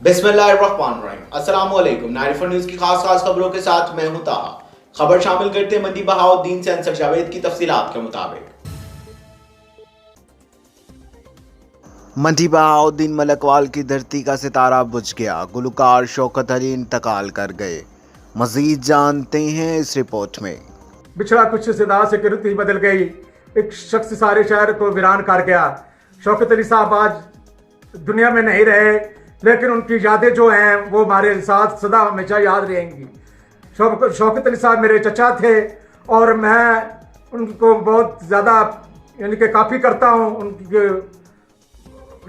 बिस्मिल्लाहिर्रहमानिर्रहीम। अस्सलाम वालेकुम। 94 न्यूज़ की खास खबरों के साथ मैं हूं ताहा। खबर शामिल करते हैं मंदी बहाउद्दीन से अंसर जावेद की तफसीलात के मुताबिक। मंडी बहाउद्दीन मलकवाल की धरती का सितारा बुझ गया, गुलकार शौकत अली इंतकाल कर गए। मजीद जानते हैं इस रिपोर्ट में। बिछड़ा कुछ सिदा से किरती बदल गई, एक शख्स सारे शहर को वीरान कर गया। शौकत अली साहब आज दुनिया में नहीं रहे, लेकिन उनकी यादें जो हैं वो हमारे साथ सदा हमेशा याद रहेंगी। शौकत अली साहब मेरे चचा थे और मैं उनको बहुत ज़्यादा यानी कि काफ़ी करता हूँ। उनके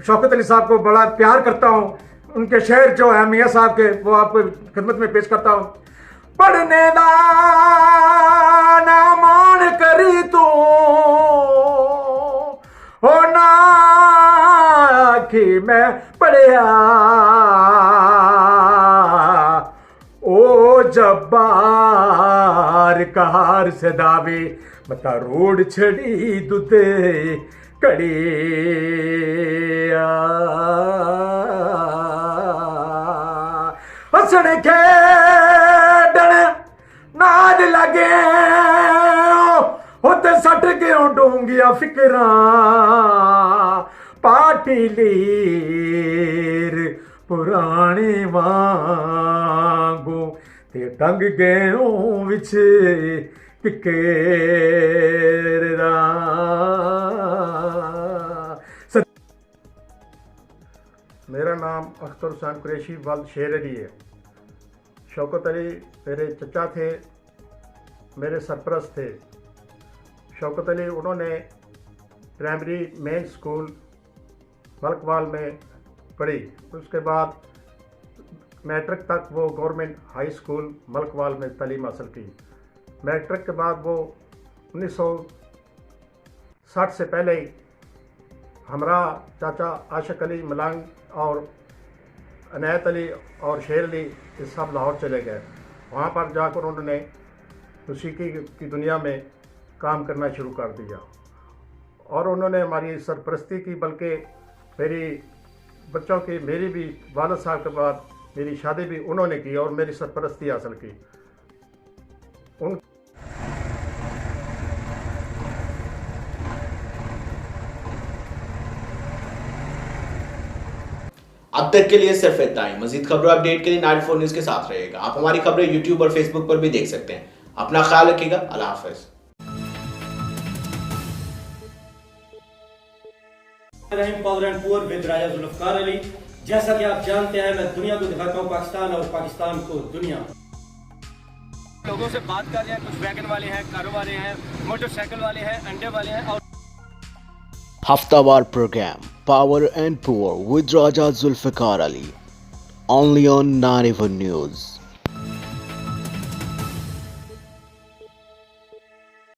शौकत अली साहब को बड़ा प्यार करता हूँ। उनके शेर जो है मियाँ साहब के, वो आपको खिदमत में पेश करता हूँ। पढ़ने दा ना मान करी तू हो ना कि मैं पढ़िया, ओ जब्बार कार से दावे बता रोड छड़ी दुते कड़िया। हसण खेडण नाज लगे होते सट गयो डूंगिया फिकरा, पाटी लीर पुराने वांगू ते टंग गयो विच किकेरा। मेरा नाम अख्तर हुसैन कुरैशी वल्द शेर अली है। शौकत अली मेरे चचा थे, मेरे सरपरस्त थे। शौकत अली उन्होंने प्राइमरी मेन स्कूल मलकवाल में पढ़ी, उसके बाद मैट्रिक तक वो गवर्नमेंट हाई स्कूल मलकवाल में तालीम हासिल की। मैट्रिक के बाद वो 1960 से पहले ही हमरा चाचा आशिक अली मलंग और अनायत अली और शेर अली ये सब लाहौर चले गए। वहाँ पर जाकर उन्होंने मौसीकी की दुनिया में काम करना शुरू कर दिया और उन्होंने हमारी सरपरस्ती की, बल्कि मेरी बच्चों की, मेरी भी वालिद साहब के बाद मेरी शादी भी उन्होंने की और मेरी सरपरस्ती हासिल की। उन अब तक के लिए सिर्फ इतना ही। मजीद खबरों अपडेट के लिए 94 न्यूज़ के साथ रहेगा। आप हमारी खबरें यूट्यूब और फेसबुक पर भी देख सकते हैं। अपना ख्याल रखिएगा। अल्लाह हाफिज। Power and poor with Raja Zulfikar Ali. जैसा कि आप जानते हैं, मैं दुनिया को दिखाता हूँ पाकिस्तान और पाकिस्तान को दुनिया। लोगों से बात कर रहे हैं, कुछ वैगन वाले हैं, कारों वाले हैं, मोटरसाइकिल वाले हैं, अंडे वाले हैं। और हफ्तावार program power and poor with Raja Zulfikar Ali, only on 94 news.